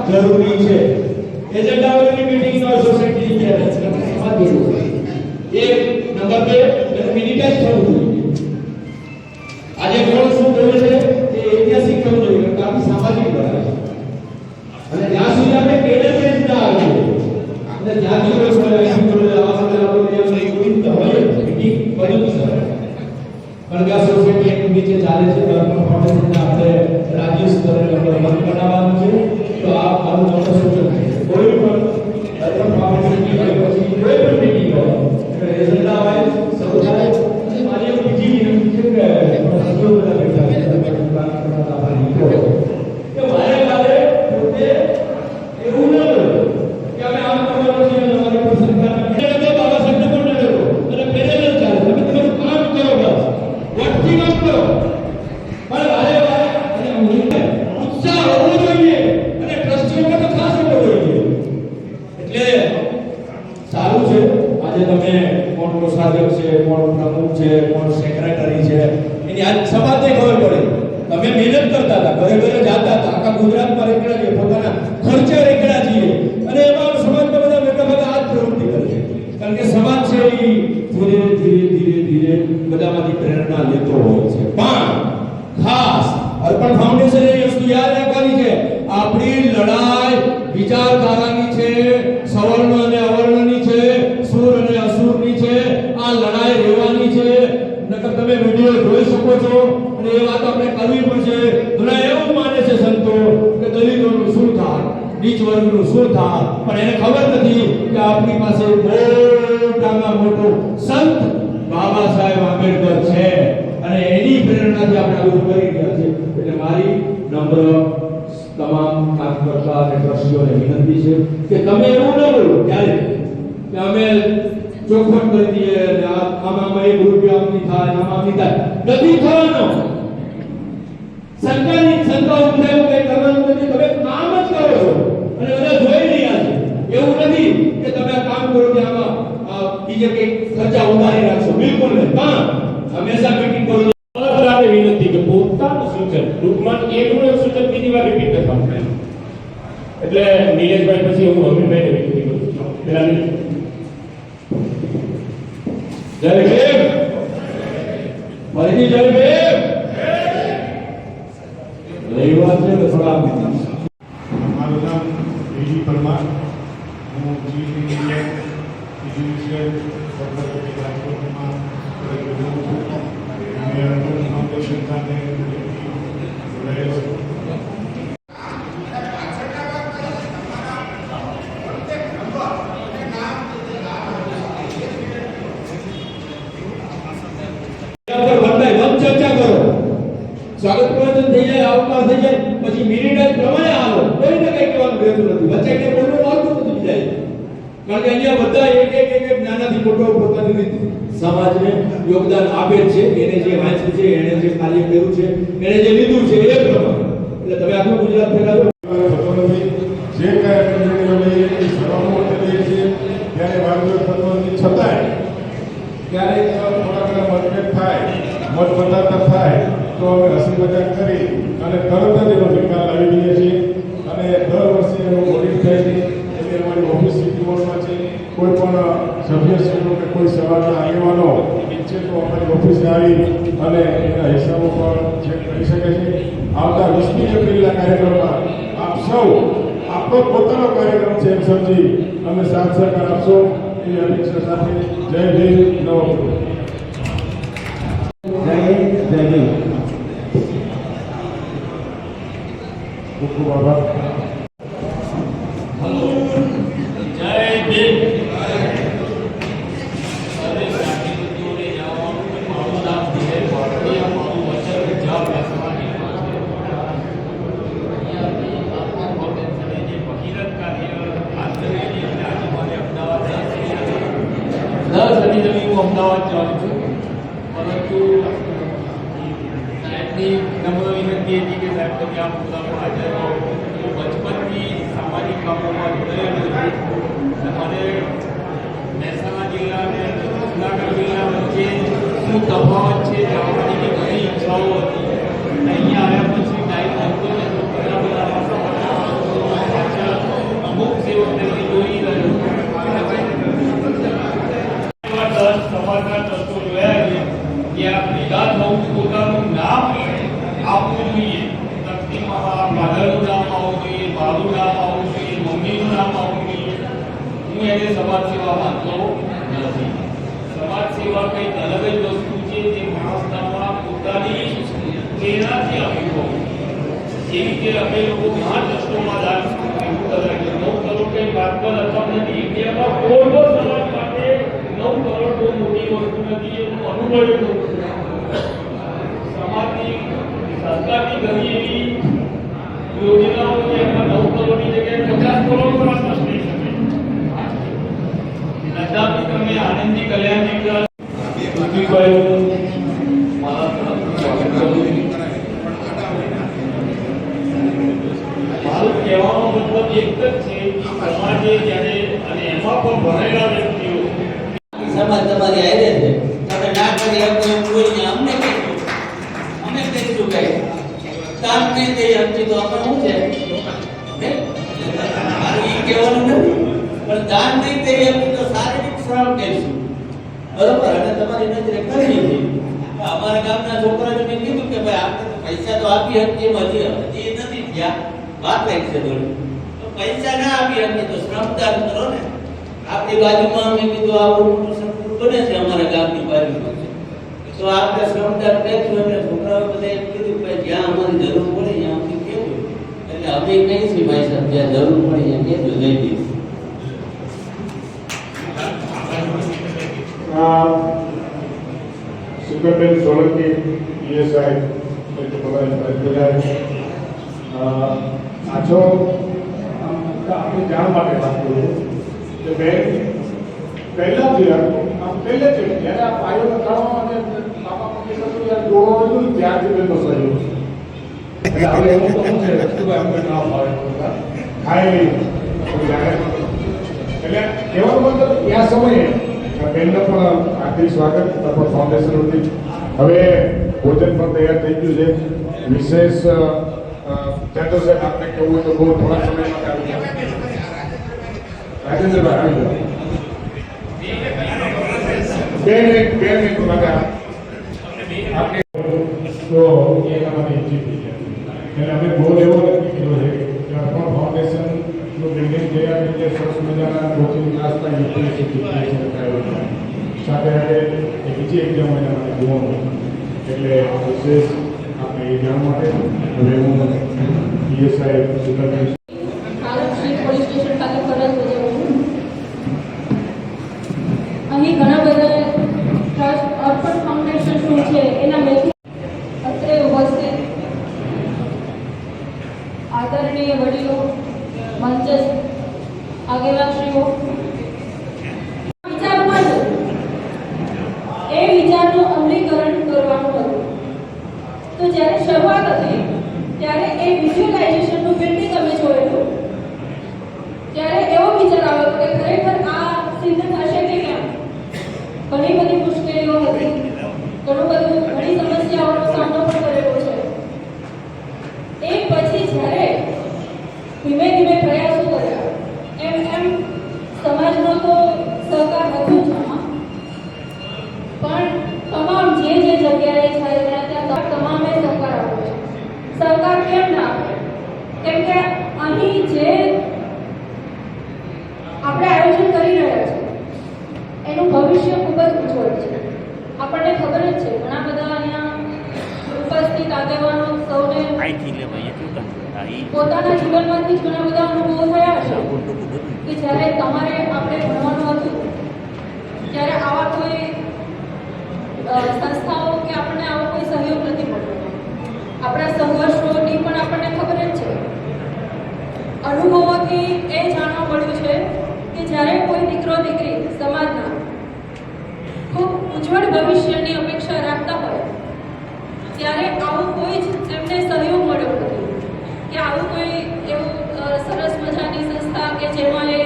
જરૂરી છે એજન્ડા વગરની મીટિંગ નો સોસાયટી ની સમાજ એક નંબર 2 મિનિટાઈઝ થવું જોઈએ આજે કોણ શું બોલે છે તે ઐતિહાસિક થવું જોઈએ કારણ કે આપણી સામાજિક બરાબર અને જ્યાં સુધી આપણે કેડર ના આવીએ અને જ્યાં સુધી કોઈ આવા સાથે આપણે કોઈ હોય મીટિંગ બધું સર કણગા સોસાયટી નીચે ચાલે છે ધર્મ ફાઉન્ડેશન આપણે રાજ્ય સ્તરે આપણે બનાવવાનું છે તો આ મારું મોટો સૂચન છે કોઈ પણ ધર્મ ફાઉન્ડેશન ની પછી કોઈ પણ મીટિંગ હોય એટલે એજન્ડા વાઇઝ સૌ થાય અને મારી એક બીજી વિનંતી છે કે સૌ બધા બેઠા છે કે વારે વારે પોતે એવું ન કરો કે અમે આમ કરવાનું છે અમારી પર સરકાર બાબા સાહેબ પણ ન કરો અને પેરેલલ ચાલે તમે તમારું કામ કરો બસ વટથી કામ કરો પણ વારે વારે અને ઉત્સાહ હોવો જોઈએ અને ટ્રસ્ટીઓમાં તો ખાસ હોવો જોઈએ એટલે સારું છે આજે તમે કોણ કોષાધ્યક્ષ છે કોણ પ્રમુખ છે કોણ સેક્રેટરી છે એની આજ સમાજને ખબર પડે તમે મહેનત કરતા હતા ઘરે ઘરે જતા હતા આખા ગુજરાતમાં રેકડા છે પોતાના ખર્ચે રેકડા છીએ અને એમાં સમાજના બધા બેઠા બધા આ જ પ્રવૃત્તિ કરે છે કારણ કે સમાજ છે એ ધીરે બધામાંથી પ્રેરણા લેતો હોય છે પણ ખાસ અર્પણ ફાઉન્ડેશન એ વસ્તુ યાદ રાખવાની છે આપણી લડાઈ વિચારધારાની છે સવર્ણ અને અવર્ણની છે સુર અને અસુરની છે આ લડાઈ રહેવાની છે નકર તમે વિડિયો જોઈ શકો છો અને એ વાત આપણે કરવી પડશે ઘણા એવું માને છે સંતો કે દલિતોનું શું થાય નીચ વર્ગનું શું થાય પણ એને ખબર નથી કે આપણી પાસે મોટામાં મોટો સંત બાબા સાહેબ આંબેડકર છે અને એની પ્રેરણાથી આપણે આ બધું કરી રહ્યા છે એટલે મારી નમ્ર તમામ કાર્યકર્તા અને ટ્રસ્ટીઓને વિનંતી છે કે તમે એવું ન બોલો ત્યારે કે અમે ચોખવટ કરી દઈએ આમાં એક રૂપિયા આમની થાય આમાં આમની થાય નથી થવાનો સરકારી સંસ્થાઓ એવું કઈ કરવાનું નથી તમે કામ જ કરો છો અને બધા જોઈ રહ્યા છે એવું નથી કે તમે આ કામ કરો કે આમાં બીજે કઈ ખર્ચા ઉતારી રાખશો બિલકુલ નહીં પણ હંમેશા મીટિંગ કરો બરાબર વિનંતી કે પોતાનું સૂચન ટૂંકમાં એકનું એક સૂચન બીજી વાર રિપીટ કરવાનું એટલે નીલેશભાઈ પછી હું અમીરભાઈને વિનંતી કરું છું પેલા જય ભીમ ફરીથી જય ભીમ રવિવાર છે તો થોડા મારું નામ બીજી પરમાર હું જીવીએમ ફિઝિશિયન કોર્પોરેટ રાજકોટમાં ફાઉન્ડેશન સાથે જોડાયેલો છું સ્વાગત પ્રવચન થઈ જાય આવકાર થઈ જાય પછી મિનિટ પ્રમાણે આવો કોઈને કઈ કહેવાનું રહેતું નથી વચ્ચે કઈ બોલવાનું આવતું નથી જાય કારણ કે અહીંયા બધા એક નાનાથી મોટો પોતાની રીતે સમાજને યોગદાન આપે છે એને જે વાંચ્યું છે એને જે કાર્ય કર્યું છે એને જે લીધું છે એ પ્રમાણે એટલે તમે આખું ગુજરાત ફેરવો જે કાંઈ એ સભામાં કરીએ છીએ ત્યારે વાંધો થતો નથી છતાંય ક્યારેક થોડા ઘણા મતભેદ થાય મતભેદ થાય તો અમે હસી મજાક કરી અને તરત જ એનો નિકાલ લાવી દઈએ છીએ અને દર વર્ષે એનો ઓડિટ થાય છે એટલે અમારી ઓફિસ સિટી મોલમાં છે કોઈ પણ સભ્યશ્રીઓ કે કોઈ સવારના આગેવાનો ઈચ્છે તો અમારી ઓફિસે આવી અને એના હિસાબો પણ ચેક કરી શકે છે આવતા 20મી એપ્રિલના કાર્યક્રમમાં આપ સૌ આપણો પોતાનો કાર્યક્રમ છે એમ સમજી અમે સાથ સહકાર આપશો એવી અપેક્ષા સાથે જય ભીમ નવો જય ભીમ ખૂબ ખૂબ આભાર જય ભીમ જાઉં છું, પરંતુ સાહેબની નમ્ર વિનંતી હતી કે સાહેબ તમે આ પ્રોગ્રામમાં હાજર રહો. હું બચપનથી સામાજિક કામોમાં જોડાયેલો છું અને મહેસાણા જિલ્લા અને જૂનાગઢ જિલ્લા વચ્ચે શું તફાવત છે જાણવાની ઘણી ઈચ્છાઓ હતી. અહીંયા આવ્યા પછી ટાઈમ મળતો નહોતો. ઘણા બધા અમુક સેવકોને જોઈ રહ્યો સમાજના તત્વો જોયા છે કે આ ભેગા થવું, પોતાનું નામ આપવું જોઈએ. તકતીમાં ફાધરનું નામ આવવું જોઈએ, મારું નામ આવવું જોઈએ, મમ્મીનું નામ આવવું જોઈએ. હું એને સમાજ સેવા માનતો નથી. સમાજ સેવા કંઈક અલગ જ વસ્તુ છે જે માણસનામાં પોતાની પ્રેરણાથી આપી હોય. જેવી કે અમે લોકો ઘણા ટ્રસ્ટોમાં દાન એવું કરે કે 9 કરોડ કંઈ વાત પર રકમ નથી. ઇન્ડિયામાં કોઈ સમાજ માટે 9 કરોડ બહુ મોટી વસ્તુ નથી. એવું અનુભવ્યું હતું. સમાજની સરકારની ઘણી એવી યોજનાઓ છે એમાં 9 કરોડની જગ્યાએ 50 કરોડ પણ ખર્ચ થઈ શકે. નદાપી તમે આનંદજી કલ્યાણજી પૃથ્વીભાઈ મારા તરફથી સ્વાગત કરું છું. મારું કહેવાનો મતલબ એક જ છે કે સમાજે જ્યારે અને એમાં પણ ભણેલા વ્યક્તિઓ સમાજ તમારી આયરે છે તમે ના કરી આપો એમ કોઈને અમને કહીશું, અમે કહીશું કઈ કામ નહીં થઈ આપતી તો આપણે શું છે મારું એ કહેવાનું નથી, પણ દાન નહીં થઈ આપતી તો શારીરિક શ્રમ કહીશું, બરોબર. અને તમારી નજરે કરી છે. અમારા ગામના છોકરાઓને મેં કીધું કે ભાઈ આપણે તો પૈસા તો આપી શકીએ હજી નથી થયા, વાત લાગી છે થોડી. તો પૈસા ના આપી શકીએ તો શ્રમદાન કરો ને. આપણી બાજુમાં અમે કીધું આવું મોટું સંકુલ બને છે અમારા ગામની બાજુમાં છે, તો આપણે શ્રમદાન કરીશું. એટલે છોકરાઓ બધા એમ કીધું કે જ્યાં અમારી જરૂર પડે ત્યાં અમને કહેવું. એટલે અમે કહીશું ભાઈ સાહેબ જ્યાં જરૂર પડે ત્યાં કહેજો, લઈ દઈશું. સુગરબેન સોલંકી પીએસઆઈ આજો આપણે જાણ માટે વાત કરું કે બેન પહેલાથી જ્યારે આ પાયો નખાવવા અને બાપા મંગેશકર જોડવાનું ત્યારથી બેનનો સહયોગ એટલે આપણે એવું તો શું છે રસ્તુભાઈ અમને ના ફાવે ખાય નહીં એટલે કહેવાનો મતલબ આ સમયે બેનને પણ હાર્દિક સ્વાગત તથા ફાઉન્ડેશન વતી. હવે ભોજન પણ તૈયાર થઈ ગયું છે. વિશેષ ચંદ્ર સાહેબ આપને કહેવું હોય તો બહુ થોડા સમય માટે આવી જાય. રાજેન્દ્રભાઈ આવી જાઓ. 2 મિનિટ માટે આપણે તો એ તમારી ઈચ્છી થઈ જાય. એટલે અમે બહુ એવો નક્કી કર્યો છે કે અર્પણ ફાઉન્ડેશનનું બિલ્ડિંગ તૈયાર થઈ જાય. સરસ મજાના કોચિંગ ક્લાસના યુપીએસસી સાથે બીજી એક્ઝામ એના માટે જોવાનું. એટલે વિશેષ આપણે એ જાણ માટે હવે હું પીએસઆઈ સુગરબેન પોલીસ સ્ટેશન ખાતે ફરજ બજાવું છું. અહીં ઘણા બધા ટ્રસ્ટ અર્પણ ફાઉન્ડેશન શું છે એના મેથી અત્રે ઉપસ્થિત આદરણીય વડીલો, મંચસ્થ આગેવાનશ્રીઓ, એ વિચારનું અમલીકરણ કરવાનું હતું. તો જ્યારે શરૂઆત હતી ત્યારે એ વિઝ્યુલાઇઝેશનનું બિલ્ડિંગ અમે જોયેલું, ત્યારે એવો વિચાર આવ્યો કે ખરેખર આ સિદ્ધ થશે કે કેમ. ઘણી બધી મુશ્કેલીઓ હતી, ઘણી સમસ્યાઓનો સામનો પણ કરેલો છે. એ પછી જ્યારે ધીમે ધીમે પ્રયાસો કર્યા એમ સમાજનો તો સહકાર હતો જ આમાં, પણ તમામ જે જગ્યાએ થાય ત્યાં તમામે સહકાર આપ્યો છે. સહકાર કેમ ના આપે? કેમ કે અહીં જે આપણે આયોજન કરી રહ્યા છીએ એનું ભવિષ્ય ખૂબ જ ઉજ્જવળ છે. આપણને ખબર જ છે ઘણા બધા અહીંયા ઉપસ્થિત આગેવાનો સૌને પોતાના જીવનમાંથી જ ઘણા બધા અનુભવો થયા હશે કે જ્યારે તમારે આપણે ભણવાનું હતું ત્યારે આવા કોઈ સંસ્થાઓ કે આપણને આવો કોઈ સહયોગ નથી મળતો. આપણા સંઘર્ષોની પણ આપણને ખબર જ છે. અનુભવોથી એ જાણવા મળ્યું છે કે જ્યારે કોઈ દીકરો દીકરી સમાજના ખૂબ ઉજ્જવળ ભવિષ્યની અપેક્ષા રાખતા હોય ત્યારે આવું કોઈ જ એમને સહયોગ મળ્યો નથી કે આવું કોઈ એવું સરસ મજાની સંસ્થા કે જેમાં એ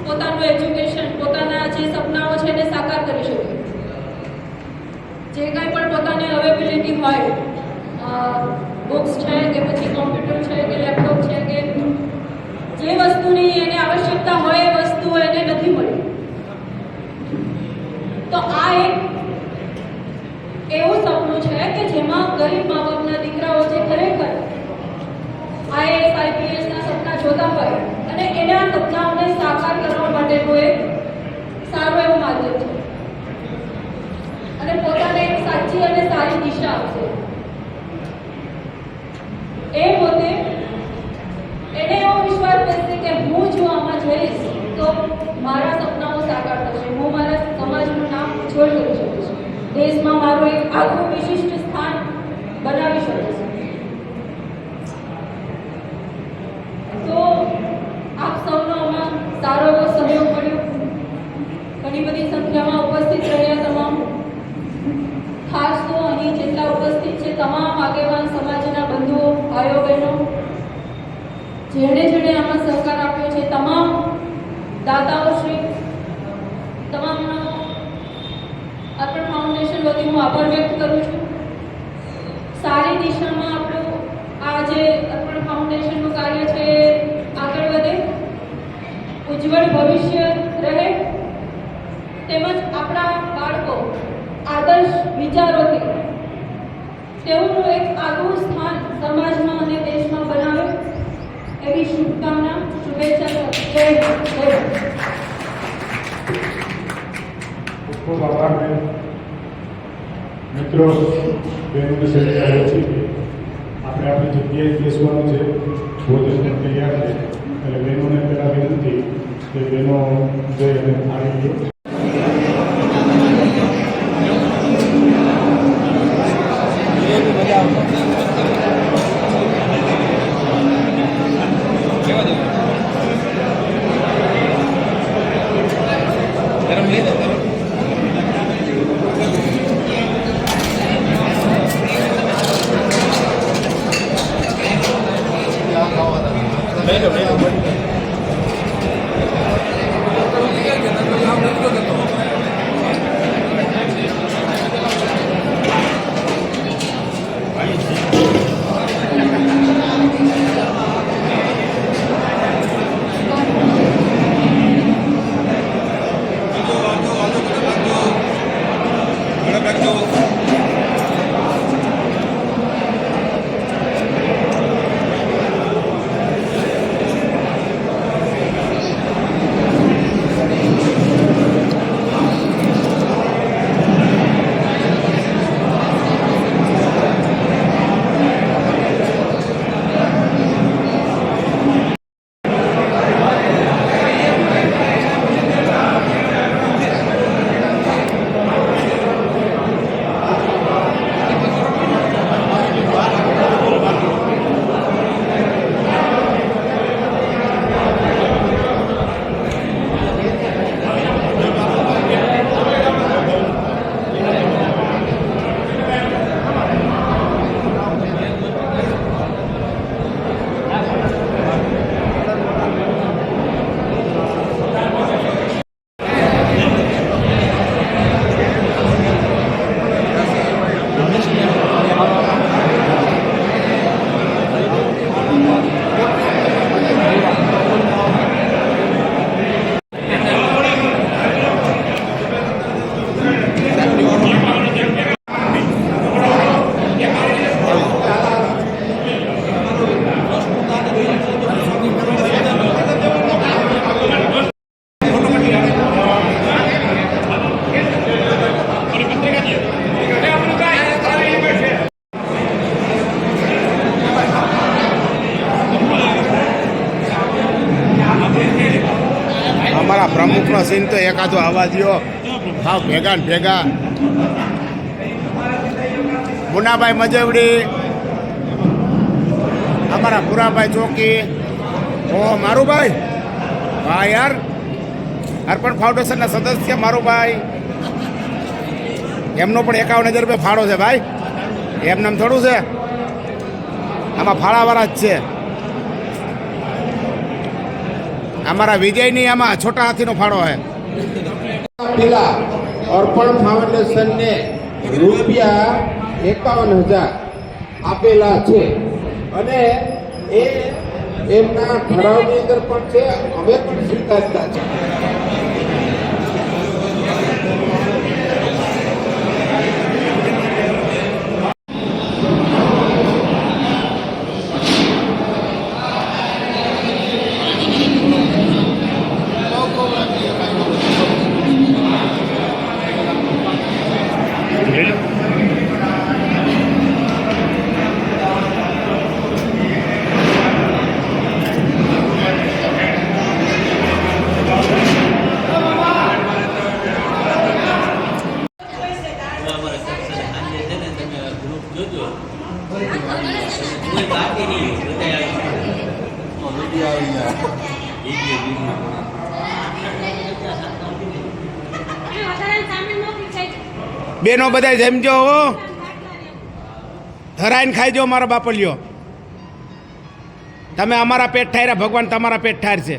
પોતાનું એજ્યુકેશન, પોતાના જે સપનાઓ છે એને સાકાર કરી શકે. જે કાંઈ પણ પોતાની અવેબિલિટી હોય, બુક્સ છે કે પછી કોમ્પ્યુટર છે કે લેપટોપ છે કે જે વસ્તુની એને આવશ્યકતા હોય એ વસ્તુ એને નથી મળી. તો આ એક એવું સપનું છે કે જેમાં ગરીબ મા બાપના દીકરાઓ જે ખરેખર IAS IPS ના સપના જોતા હોય અને એના સપનાઓને સાકાર કરવા માટેનું એક સારું એવું માધ્યમ છે અને પોતાને એક સાચી અને સારી દિશા આપશે. એ પોતે એને એવો વિશ્વાસ થશે કે હું જો આમાં જઈશ તો મારા સપનાઓ સાકાર થશે, હું મારા સમાજનું નામ ઉજ્જવળ કરી શકીશ, દેશમાં મારું એક આગવું વિશિષ્ટ સ્થાન બનાવી શકીશ. તો આપ સૌનો આમાં સારો એવો સહયોગ મળ્યો. ઘણી બધી સંખ્યામાં ઉપસ્થિત રહ્યા તમામ, ખાસ તો અહીં જેટલા ઉપસ્થિત છે તમામ આગેવાન સમાજના બંધુઓ, ભાઈઓ બહેનો, જેણે જેણે આમાં સહકાર આપ્યો છે, તમામ દાતાઓ શ્રી, તમામનો અર્પણ ફાઉન્ડેશન વતી હું આભાર વ્યક્ત કરું છું. સારી દિશામાં આપણું આ જે અર્પણ ફાઉન્ડેશનનું કાર્ય છે આગળ વધે, ઉજ્જવળ ભવિષ્ય રહે, તેમજ આપણા બાળકો આદર્શ વિચારોથી તેઓનું એક આગવું સ્થાન સમાજમાં અને દેશમાં બનાવે એવી શુભકામના, શુભેચ્છા. જય હિન્દ, જય ભારત. ખૂબ આભાર બેન. મિત્રો, બેનોને સજ્જ આવ્યો છે કે આપણે આપણી જગ્યાએ બેસવાનું છે, ભોજન તૈયાર છે, એટલે બહેનોને પહેલાં વિનંતી કે બહેનો જઈ અને થાળી લે. અમારા પ્રમુખનો સીન તો એકાદો આવવા દ્યો. હા, ભેગા ને ભેગા. મુનાભાઈ મજવડી, અમારા પુરાભાઈ ચોકી, ઓ મારુભાઈ, હા યાર, અર્પણ ફાઉન્ડેશનના સદસ્ય મારુભાઈ, એમનો પણ 51,000 રૂપિયા ફાળો છે ભાઈ, એમને એમ થોડું છે, આમાં ફાળાવાળા જ છે. અમારા વિજયની આમાં છોટા હાથીનો ફાળો છે. પેલા અર્પણ ફાઉન્ડેશનને રૂપિયા 51,000 આપેલા છે અને એ એમના ઠરાવની અંદર પણ છે, અમે પણ સ્વીકારતા છે. અમારા સત્સંગ સાંજે છે ને તમે ગ્રુપ જોજો. કોઈ બાકી નહીં, બધા આવી બેનો બધા જમજો હો, ધરાઈને ખાઈજો મારા બાપલિયો. તમે અમારા પેટ ઠાર્યા, ભગવાન તમારા પેટ ઠારશે.